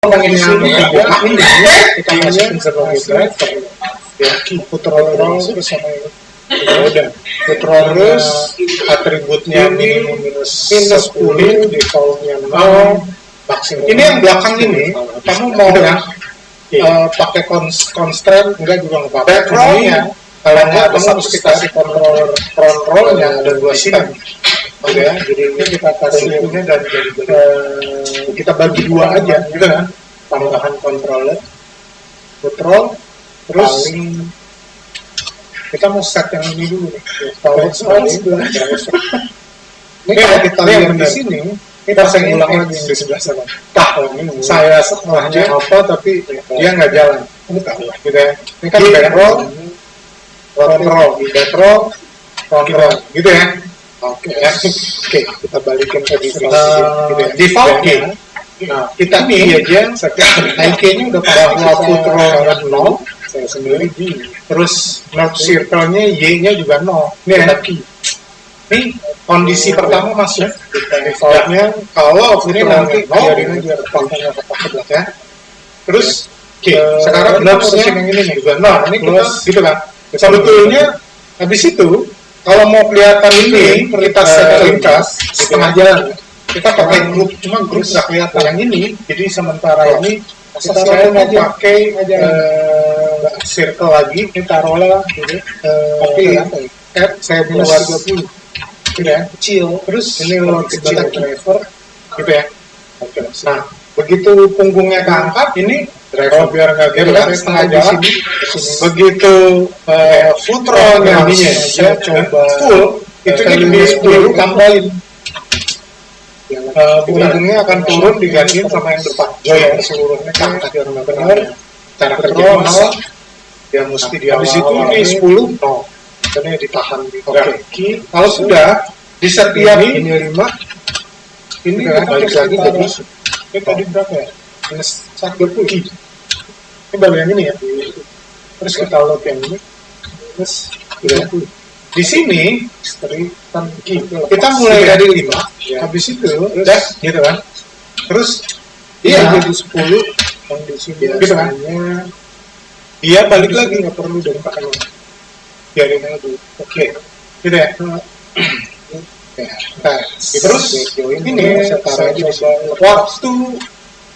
ngomongin yang ketiga ini kita masukin sebagai driver ya, putrol terus sama ini udah putrol terus atributnya minimum minus 10, defaultnya 0, maksimum. Ini yang belakang ini kamu mau yang pakai constraint enggak juga nggak apa-apa. Backrollnya kalau nggak kamu mesti kasih controlnya ada 2 sini. Oke ya, jadi ini kita kasih ini dan kita bagi 2 aja gitu kan, tambahan controller putrol terus kita mau set yang ini dulu nih power ini kalau kita lihat di sini kita saya ulang lagi yang di sebelah sana saya setelahnya apa tapi dia nggak jalan ini gitu ya, ini kan backroll control gitu ya. Oke, kita balikin ke default-nya. Nah, kita nih aja sekarang IK-nya udah bahwa putrolnya 0, saya sendiri terus north circle-nya Y-nya juga 0. Ini key. Ini kondisi pertama masuk. Default-nya kalau ini nanti biarin aja default-nya kepak ya. Terus sekarang north-nya yang ini juga 0. Ini kita gitu kan. Sebetulnya habis itu kalau mau kelihatan ini kita set lintas setengah jalan kita pakai grup, cuma grup nggak kelihatan yang ini, jadi sementara ini kita pakai circle lagi, ini taruhlah gitu, tapi saya minus 30 gitu ya, kecil, terus ini load kecil driver gitu ya. Oke. Nah begitu punggungnya keangkat ini driver biar nggak gerak setengah jalan begitu putrolnya saya coba full itu jadi 10 tambahin punggungnya akan turun digantiin sama yang depan join seluruhnya keangkat biar nggak benar cara kerja manual yang mesti dia habis itu ini 10 no karena ditahan di key kalau sudah di setiap ini 5 ini balik lagi jadi ini tadi berapa ya? Minus 120 ini baru yang ini ya. Terus kita load yang ini minus 30. Di sini kita mulai dari 5 ya. Habis itu udah gitu kan. Terus dia jadi 10 yang di sini gitu kan. Dia balik lagi nggak perlu dari pakai biarin aja dulu. Oke. Gitu ya. Nah, terus ini saya coba waktu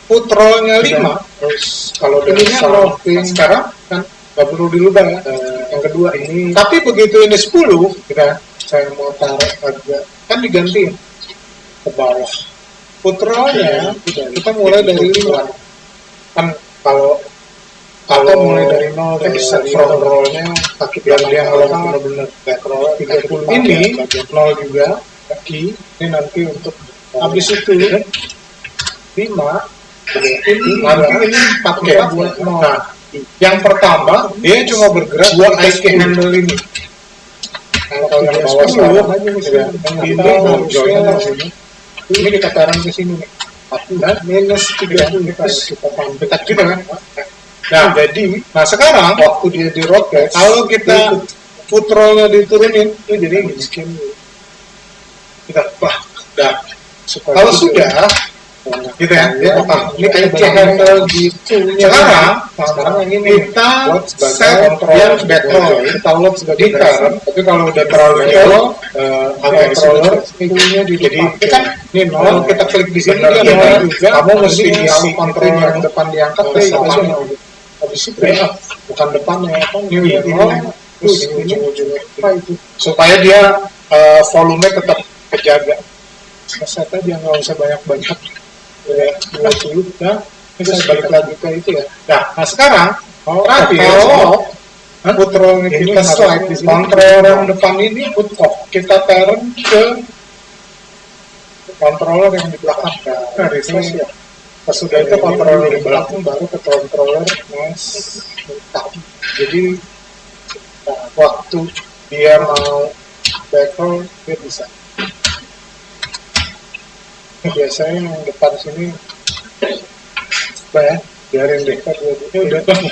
putrolnya 5 terus kalau ini sekarang kan nggak perlu dilubang ya yang kedua ini tapi begitu ini 10 kita saya mau taruh agak kan diganti ke bawah putrolnya kita mulai dari 5 kan kalau mulai dari 0 dari front roll-nya kaki biar dia kalau benar-benar back roll 30 ini 0 juga kaki ini nanti untuk habis itu 5 ini pakai buat 0 nah yang pertama dia cuma bergerak buat IK handle ini kalau yang bawah sekarang aja ini kita taruh ke sini nih dan minus 30 kita gitu kan. Nah, sekarang waktu dia di rocket, kalau kita putrolnya diturunin, itu jadi miskin. Kita kalau sudah, gitu ya, ini kayak handle gitu. Sekarang yang ini kita set yang backroll, kita load sebagai driver. Tapi kalau udah terlalu jauh, controller itunya jadi kan ini 0 kita klik di sini dia 0 juga. Kamu mesti isi controller yang depan diangkat sama. Habis itu ya, bukan depannya apa ini terus ujung-ujungnya itu supaya dia volume tetap terjaga. Set aja nggak usah banyak-banyak ya 20 ya. Terus balik lagi ke itu ya. Nah sekarang putrol kita slide di controller yang depan ini put off kita turn ke controller yang di belakang. Nah reverse ya. Sudah itu controller di belakang baru ke controller kaki. Jadi waktu dia mau backroll dia bisa. Biasanya yang depan sini ya biarin deh dia udah belum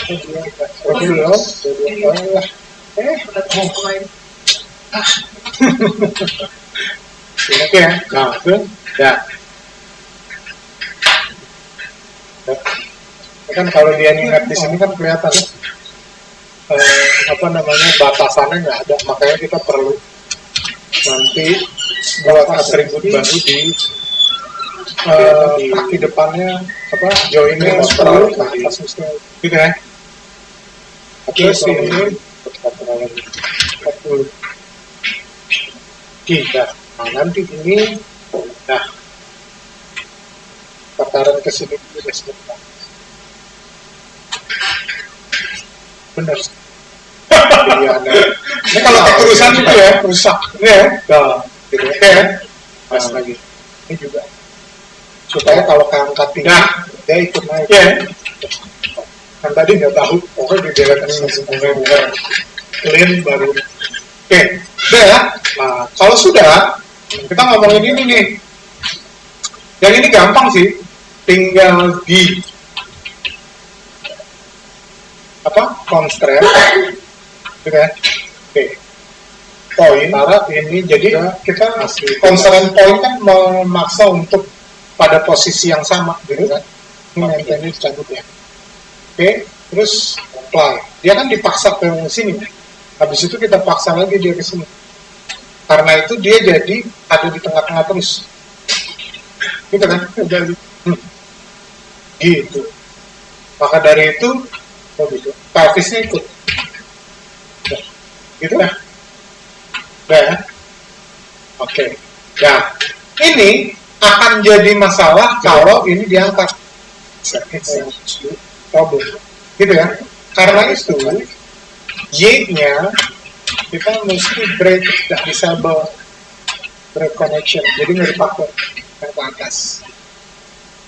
lah oke ya nah itu ya Kan kalau dia ingat di sini kan kelihatan batasannya nggak ada, makanya kita perlu nanti buat atribut baru di kaki depannya joinnya terlalu ke atas misalnya gitu ya. Terus ini 40 kita, nah nanti ini tataran ke sini juga sebentar. Benar. Iya, ini kalau keterusan itu ya rusak ini ya. Gitu ya. Pas lagi. Ini juga supaya kalau keangkat tinggi dia ikut naik. Ya. Kan tadi nggak tahu, pokoknya dibelakan semuanya clean baru. Oke, udah ya. Nah, kalau sudah kita ngomongin ini nih. Yang ini gampang sih, tinggal di constraint gitu ya. Oke. Point ini jadi kita constraint point kan memaksa untuk pada posisi yang sama gitu kan. Ini maintainnya dicabut ya. Oke, terus apply. Dia kan dipaksa ke sini. Habis itu kita paksa lagi dia ke sini. Karena itu dia jadi ada di tengah-tengah terus. Gitu kan? Gitu. Maka dari itu gitu. Pelvisnya ikut. Gitu ya. Udah ya. Oke. Nah, ini akan jadi masalah kalau ini diangkat. Problem. Gitu ya. Karena itu Y-nya kita mesti break, tidak disable break connection. Jadi nggak dipakai ke atas.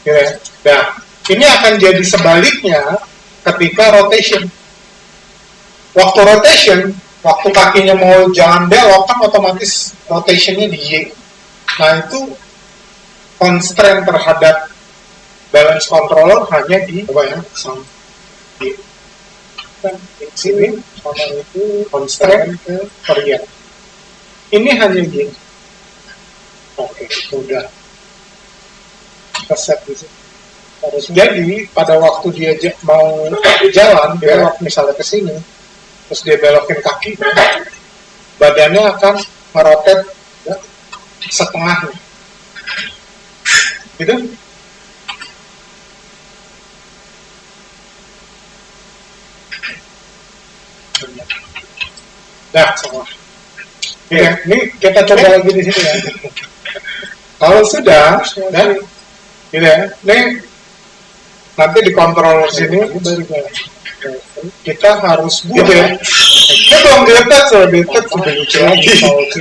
Gitu ya. Nah, ini akan jadi sebaliknya ketika rotation. Waktu rotation, waktu kakinya mau jalan belok kan otomatis rotationnya di Y. Nah itu constraint terhadap balance controller hanya di sama Y. Dan di sini sama itu constraint ke varian. Ini hanya Y. Oke, sudah. Kita set di sini. Jadi pada waktu dia mau jalan, belok misalnya ke sini, terus dia belokin kaki, badannya akan merotet setengahnya, gitu. Nah, sama. Ya, ini kita coba lagi di sini ya. Kalau sudah, gitu ya. Ini nanti dikontrol sini kita harus buat gitu ya. Ini belum di-attach sudah lucu lagi gitu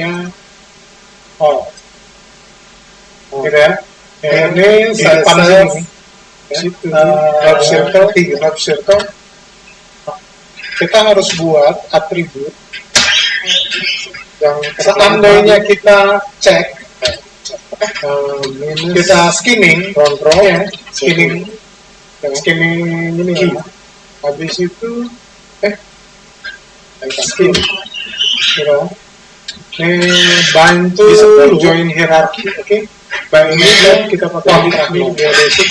ya. Ini pada situ lap circle kita harus buat atribut yang seandainya kita cek kita skinning kontrol ya, skinning ini habis itu skin bind to join hierarchy. Oke, bind ini dan kita pakai ini dia basic.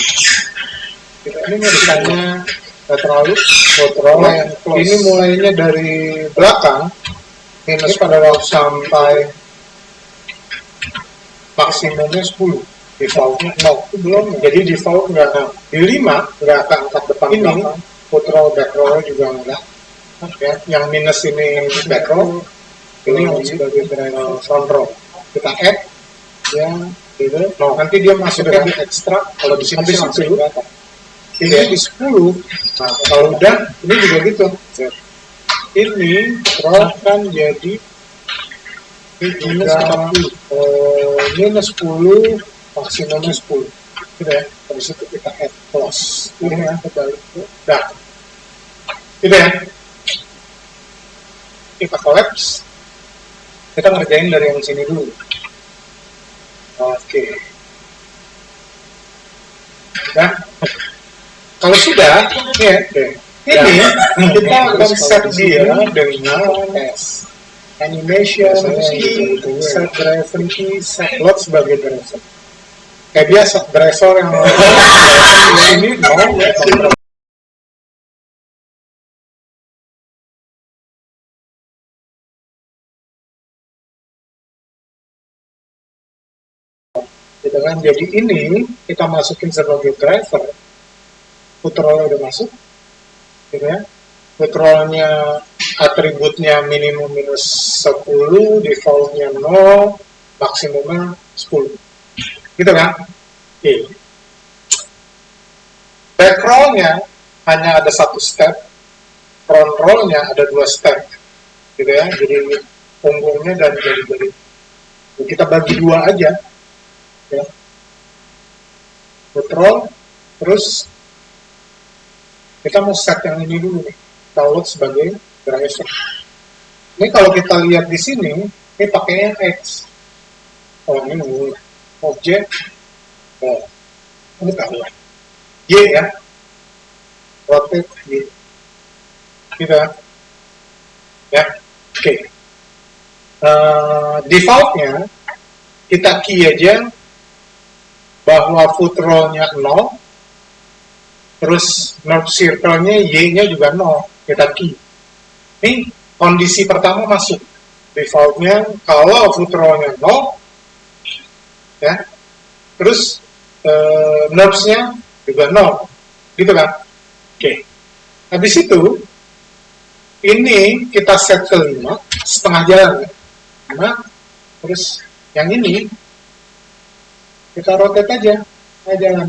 Ini misalnya nggak terlalu ini mulainya dari belakang minus pada waktu sampai maksimumnya 10, defaultnya 0 itu belum. Jadi default nggak di 5 nggak akan angkat depan ini, foot roll back roll juga enggak. Ya, yang minus ini back roll, ini sebagai front roll. Kita add ya gitu. Nanti dia masuknya di ekstra. Kalau di sini sampai berapa? Ini di 10. Nah, kalau udah ini juga gitu. Ini roll kan jadi minus 40, minus 10, maksimumnya 10. Gitu ya. Habis itu kita add plus. Ini ya, kebalik. Dah. Gitu ya. Kita collapse. Kita ngerjain dari yang sini dulu. Oke. Nah, kalau sudah, ya, ini kita akan set dia dengan S. Animation key, set driver key, set load sebagai driver. Kayak biasa, driver yang ini mau gitu kan. Jadi ini kita masukin sebagai driver, foot roll udah masuk, gitu ya. Foot rollnya atributnya minimum minus 10, defaultnya 0, maksimumnya 10, gitu kan. Oke. Back rollnya hanya ada satu step, front rollnya ada 2 step, gitu ya. Jadi punggungnya dan jari-jari kita bagi 2 aja, ya. Foot roll, terus kita mau set yang ini dulu nih, download sebagai driver. Ini kalau kita lihat di sini, ini pakainya X. Oh, ini objek. Oh, ini tahu ya. Y ya. Rotate Y. Gitu ya. Oke. Defaultnya kita key aja bahwa foot roll-nya 0, terus north circle-nya Y-nya juga 0, kita key. Ini kondisi pertama masuk. Defaultnya kalau foot roll-nya 0, ya, terus nodes-nya juga 0, gitu kan. Oke. Habis itu, ini kita set ke 5, setengah jalan, ya. 5, terus yang ini kita rotate aja, setengah jalan.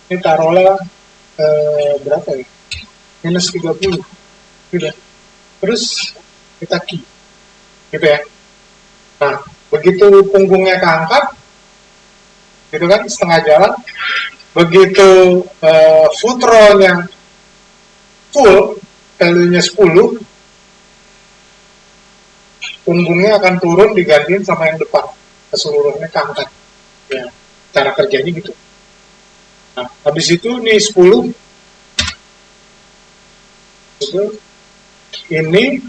Ini taruhlah berapa ya? Minus 30, gitu. Terus kita key, gitu ya. Nah, begitu punggungnya keangkat, gitu kan, setengah jalan. Begitu foot roll-nya full, value-nya 10, punggungnya akan turun digantiin sama yang depan, keseluruhannya keangkat. Ya, cara kerjanya gitu. Nah, habis itu nih 10, itu ini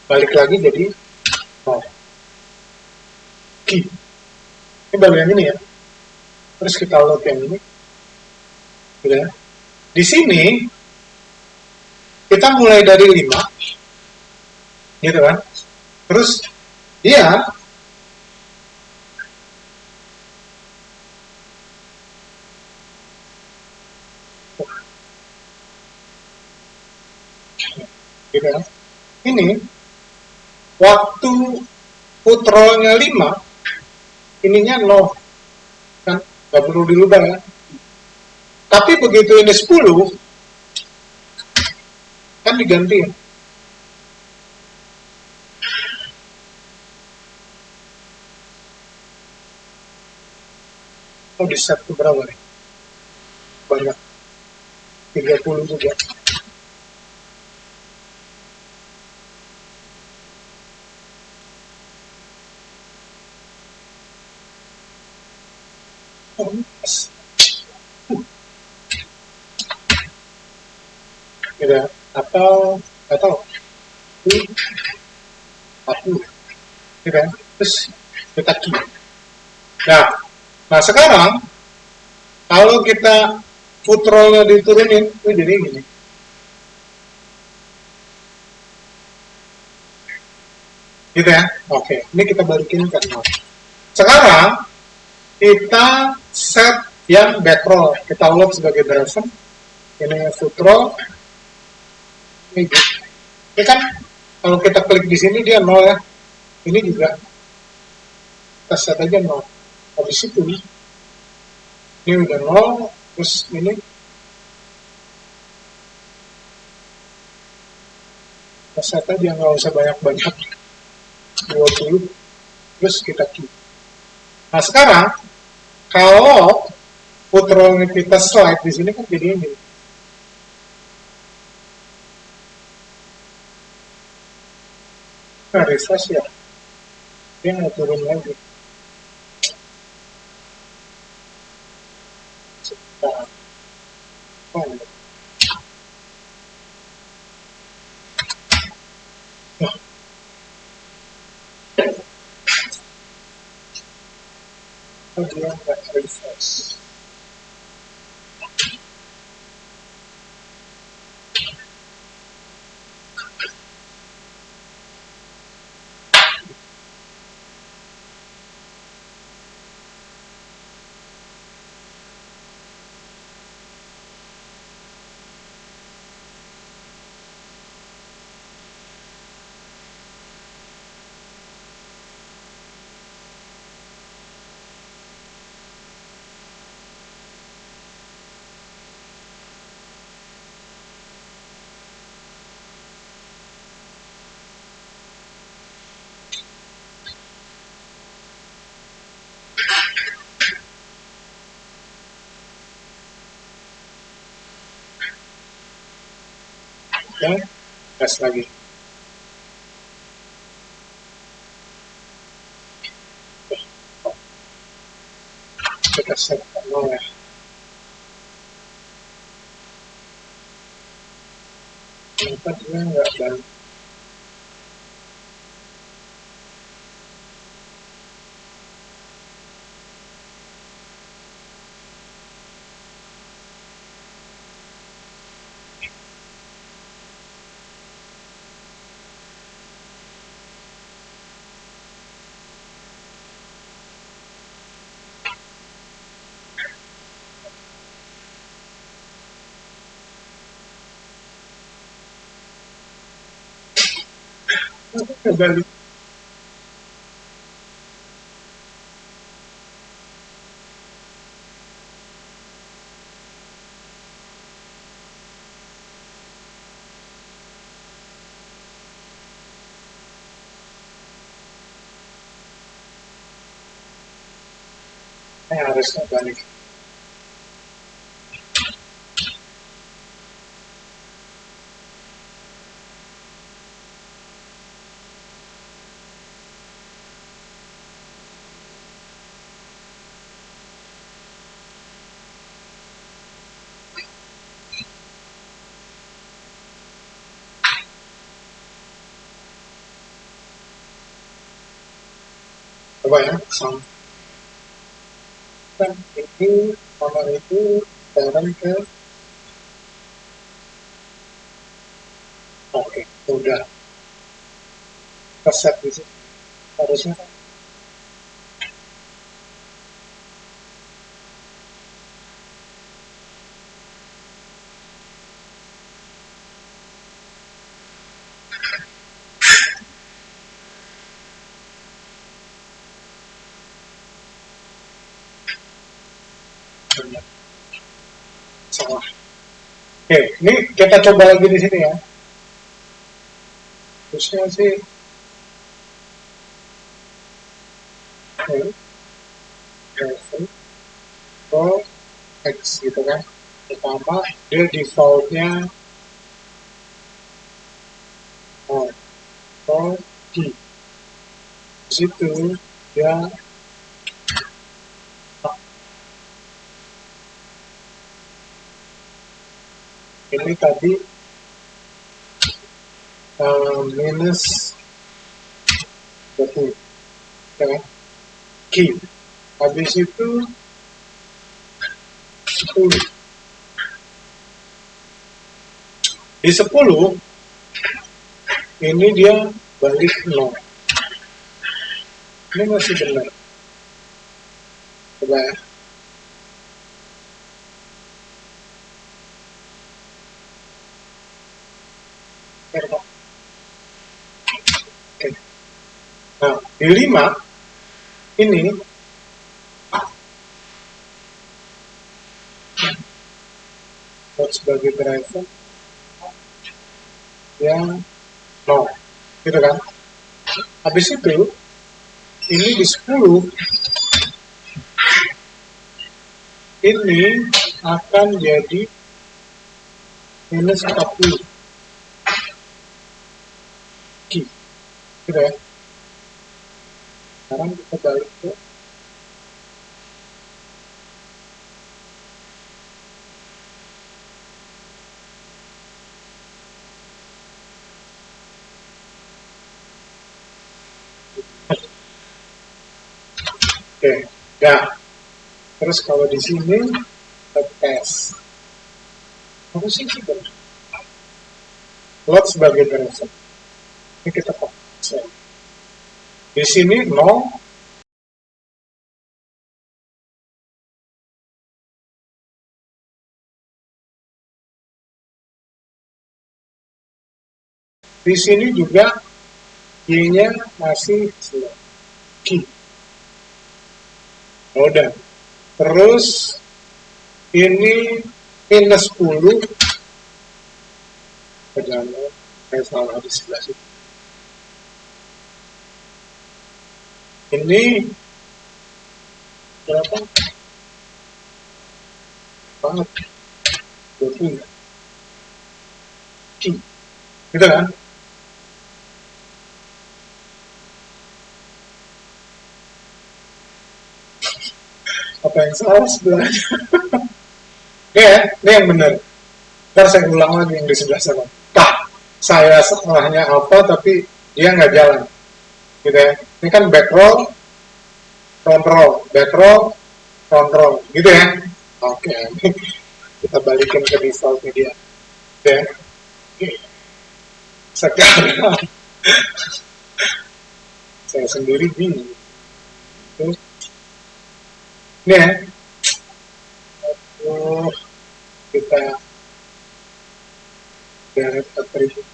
balik lagi jadi key. Ini baru yang ini ya. Terus kita load yang ini. Gitu ya. Di sini kita mulai dari 5. Gitu kan. Terus dia gitu kan. Ini waktu foot roll-nya 5, ininya 0. Kan nggak perlu dirubah ya. Tapi begitu ini 10, kan diganti. Oh, di set ke berapa nih? Banyak. 30 juga. Gitu. Atau atau 40, gitu kan. Terus kita key. Nah sekarang kalau kita foot roll-nya diturunin, itu jadi gini. Gitu ya. Oke, ini kita balikin ke 0. Sekarang kita set yang back roll, kita load sebagai driver. Ini foot roll. Ini kan kalau kita klik di sini dia 0 ya. Ini juga kita set aja 0. Habis itu ini udah 0, terus ini kita set aja, nggak usah banyak-banyak, 20, terus kita key. Nah sekarang kalau foot roll kita slide di sini kan jadi ini. Nah, refresh ya. Dia nggak turun lagi. Sebentar. Oh, dia nggak refresh. ya, tes lagi. Kita set nol ya. Kenapa dia nggak balik? Balik. Harusnya balik. Coba ya, sama ini sama itu jalan ke oke, udah keset di sini harusnya kan. Salah. Oke, ini kita coba lagi di sini ya. Terusnya sih Ctrl X gitu kan. Pertama dia defaultnya Ctrl G. Di situ dia ini tadi minus betul ya, key. Habis itu 10. Di 10 ini dia balik 0. Ini masih benar. Coba ya. Oke. Nah, di 5 ini sebagai driver yang 0 gitu kan. Habis itu ini di 10 ini akan jadi minus 40 gitu ya. Sekarang kita balik ke oke, ya. Terus kalau di sini tes, harusnya sih benar. Load sebagai driver. Ini kita pakai. Di sini 0. Di sini juga Y-nya masih slow. Key. Udah. Terus ini minus 10. Perjalanan saya salah di sebelah situ. Ini berapa? Banget. 20. Key. gitu kan? Apa yang salah sebelahnya? Ini yang benar. Ntar saya ulang lagi yang di sebelah sana. Pak, saya salahnya apa tapi dia nggak jalan. Gitu ya. Ini kan back roll, front roll, back roll, front roll. Gitu ya. Oke, kita balikin ke defaultnya dia. Gitu ya. Sekarang saya sendiri bingung. Ini ya. Kita direct attribute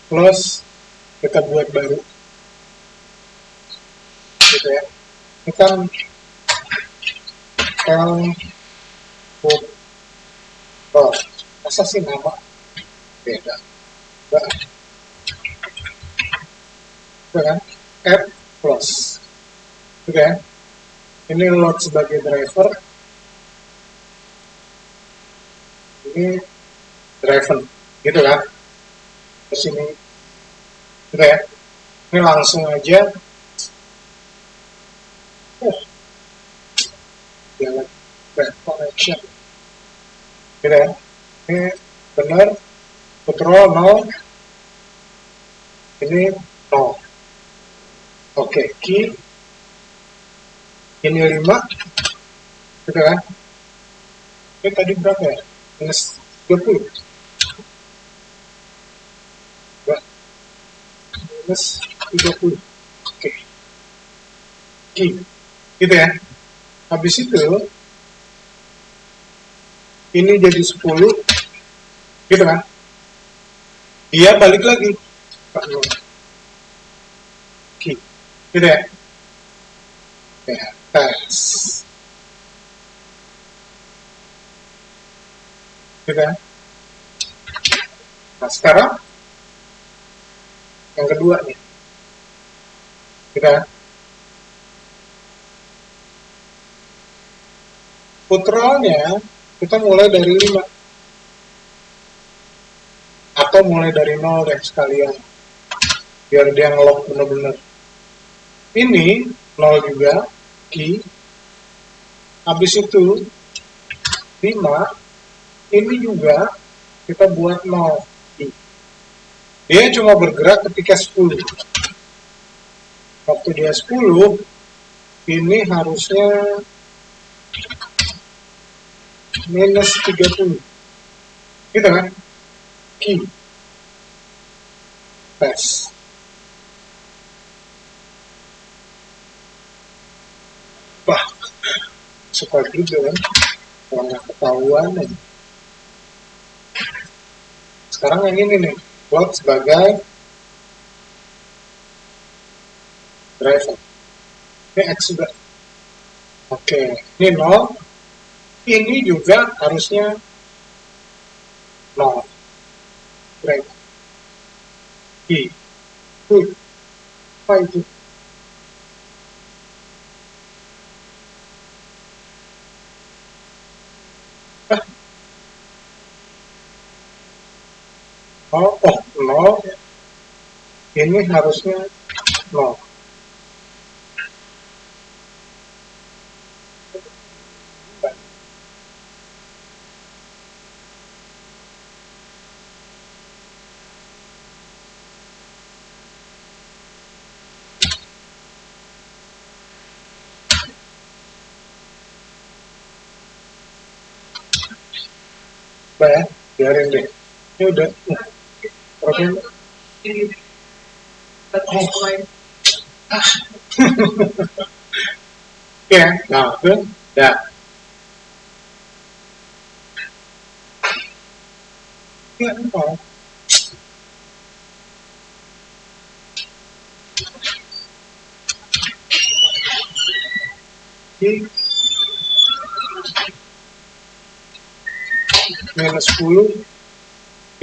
plus kita buat baru gitu ya. Ini kan put masa sih nama beda kan app plus gitu ya. Ini load sebagai driver, ini driven gitu kan. Terus ini gitu ya. Ini langsung aja jalan back connection gitu ya. Ini benar control 0, ini 0. Oke, key ini 5 gitu kan. Ini tadi berapa ya? Minus 20 minus 30. Oke, key gitu ya. Habis itu ini jadi 10 gitu kan. Dia balik lagi key gitu ya. Ya, tes gitu kan. Nah sekarang yang kedua nih gitu kan. Putranya kita mulai dari 5 atau mulai dari 0 deh sekalian biar dia ngelok bener-bener. Ini 0 juga key. Habis itu 5 ini juga kita buat 0 key. Dia cuma bergerak ketika 10. Waktu dia 10 ini harusnya minus 30 gitu kan. Key tes bah suka juga kan kalau nggak ketahuan aja. Sekarang yang ini nih plot sebagai driver, ini X juga. Oke, ini 0, ini juga harusnya 0. Right. Apa itu? Oh, 0. Ini harusnya 0. Ya, biarin deh. Ini udah problem. Ya, nah, itu dah. Ya, no. Minus 10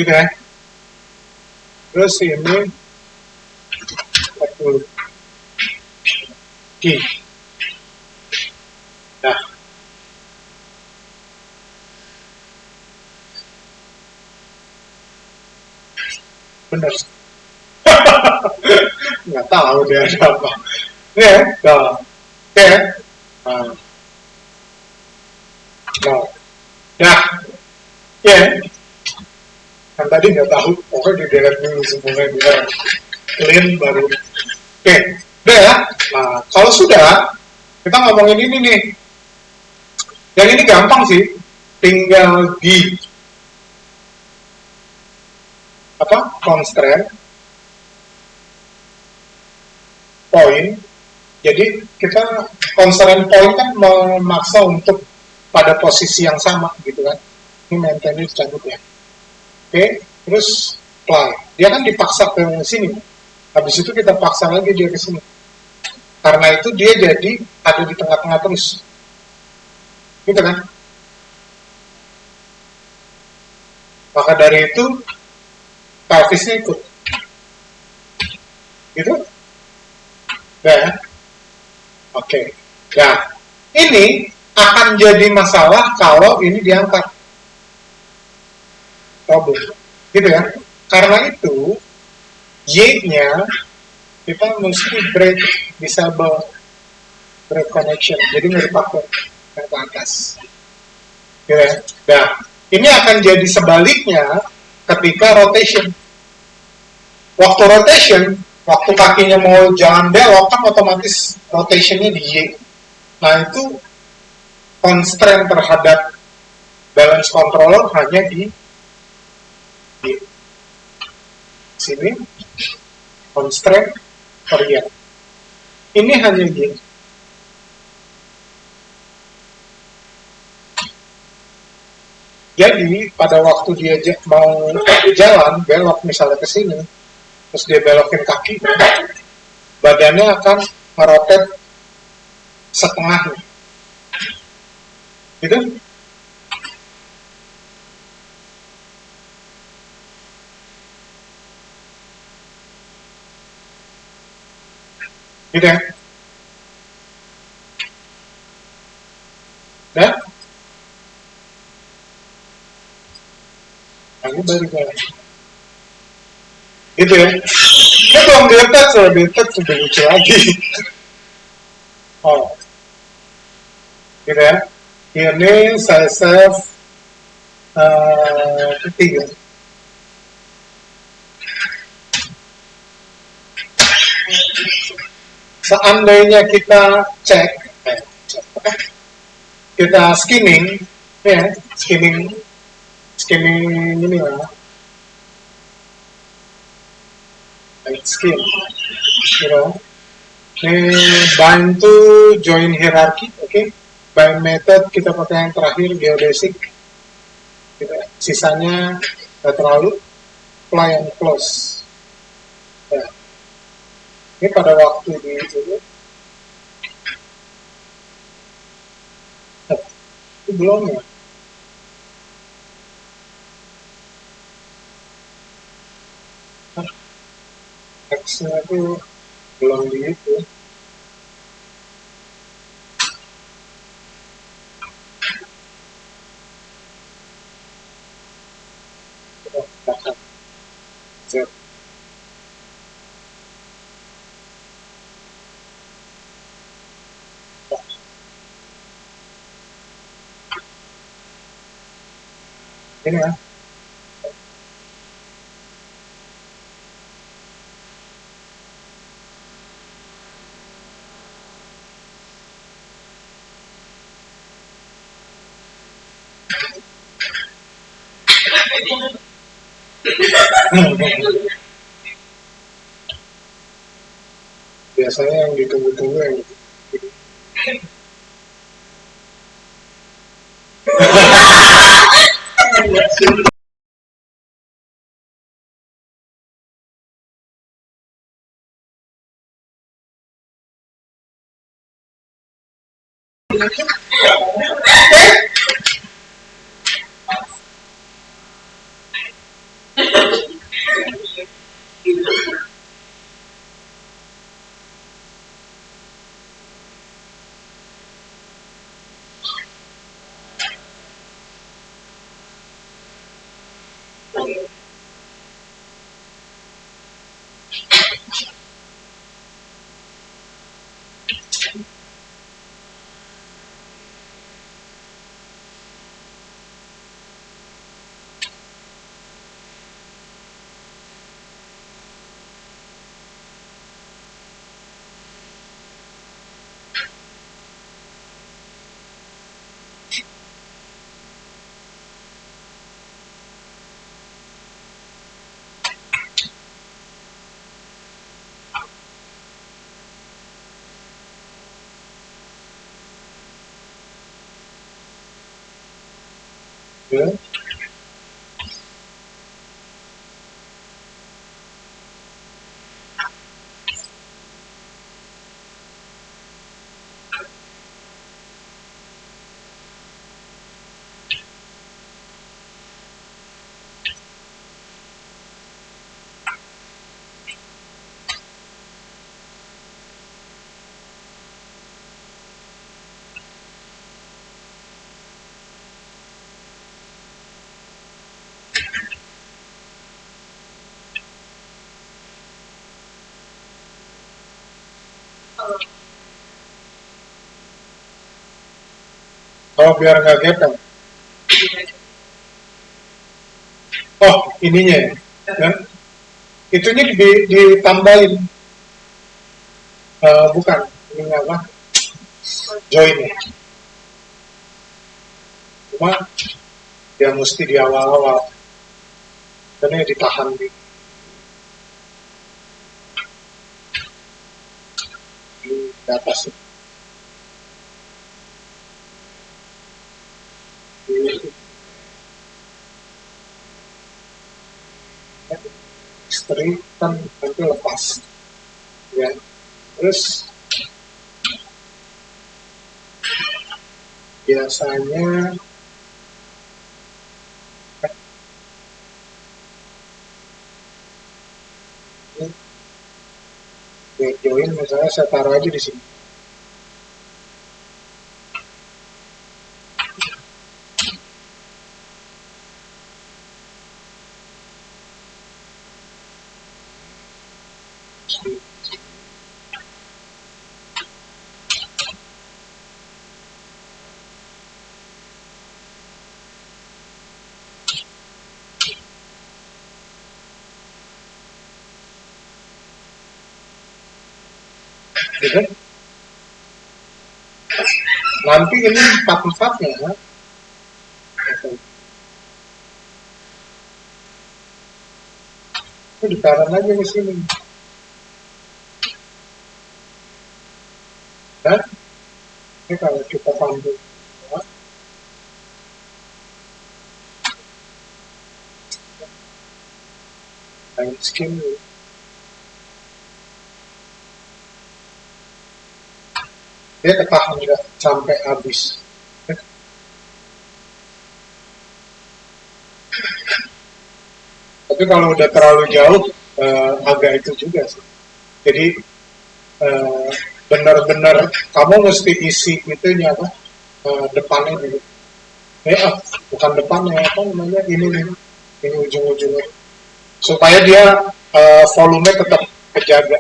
gitu ya. Terus ini 40 Oke. Nah bener. Nggak tahu dia ada apa. Ya, nah, oke. Nah, nah, nah, ya, kan tadi nggak tahu, pokoknya di delete dulu semuanya biar clean baru. Oke, udah ya. Nah, kalau sudah, kita ngomongin ini nih. Yang ini gampang sih, tinggal di apa constraint point. Jadi kita constraint point kan memaksa untuk pada posisi yang sama gitu kan. Ini maintenance cabut ya. Oke, terus apply. Dia kan dipaksa ke sini. Habis itu kita paksa lagi dia ke sini. Karena itu dia jadi ada di tengah-tengah terus. Gitu kan? Maka dari itu Travisnya ikut. Gitu? Ya. Oke. Nah, ini akan jadi masalah kalau ini diangkat. Problem. Gitu ya. Karena itu Y-nya kita mesti break disable break connection. Jadi nggak dipakai ke atas. Gitu ya. Nah, ini akan jadi sebaliknya ketika rotation. Waktu rotation, waktu kakinya mau jalan belok kan otomatis rotationnya di Y. Nah itu constraint terhadap balance controller hanya di Y. Sini constraint varian. Ini hanya Y. Jadi pada waktu dia mau jalan belok misalnya ke sini, terus dia belokin kaki, badannya akan merotet setengahnya. Gitu? Gitu ya? Nah, ini baru jalan. Gitu ya? Ini belum di-attach sudah lucu lagi. Oh, gitu ya? Ini saya save ketiga. Seandainya kita cek, kita skimming, ya, skimming ini lah, skim, you know. Ini bind to join hierarchy, oke? Okay? Bind method kita pakai yang terakhir geodesic, sisanya nggak terlalu. Apply and close. Ya. Ini pada waktu di sini, itu belum ya. X-nya itu belum di itu. Z. Ini ya. Biasanya yang ditunggu-tunggu yang Ya. Oh, biar nggak gepeng. Oh, ininya ya. Ya. Itunya ditambahin. Bukan, ini apa? Join ya. Cuma dia mesti di awal-awal. Karena ditahan di atas. Istri kan nanti lepas. Ya. Terus biasanya join misalnya saya taruh aja di sini. Gitu. Nanti ini 44-nya ya. Itu ditaruh aja di sini. Dan ini kalau kita pandu time skin dia ketahan nggak sampai habis. Tapi kalau udah terlalu jauh agak itu juga sih. Jadi benar-benar kamu mesti isi itunya apa depannya dulu. Bukan depannya apa namanya ini ujung-ujungnya supaya dia volume tetap kejaga.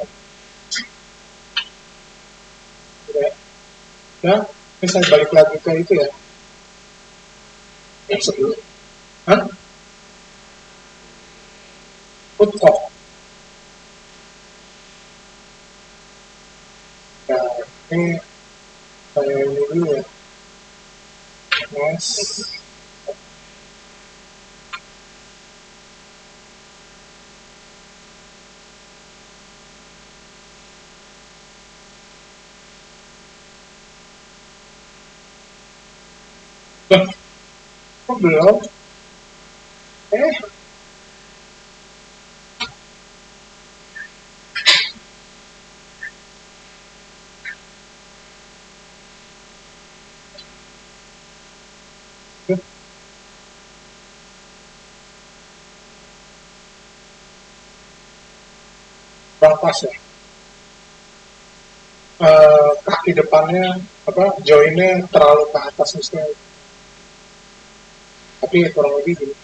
Ya, ini saya balik lagi ke itu ya yang sebelum. Hah? Foodcock. Nah, ini saya ini dulu ya. Mas, kok belum? Eh, kurang pas ya. Kaki depannya apa joinnya terlalu ke atas misalnya. Tapi ya kurang lebih gini.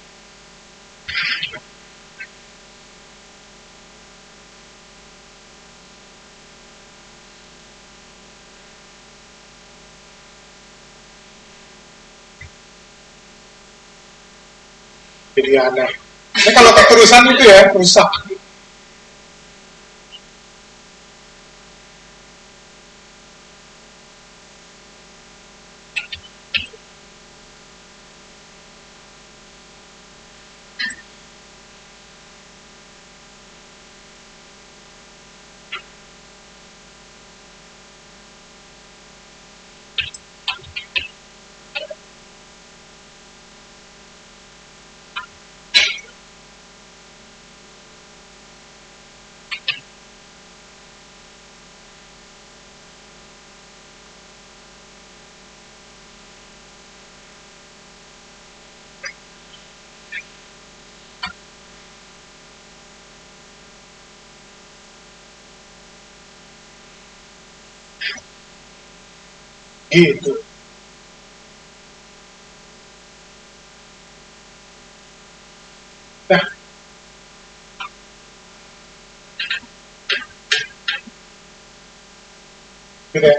Jadi aneh. Ini kalau keterusan itu ya rusak. Gitu. Nah, gitu ya.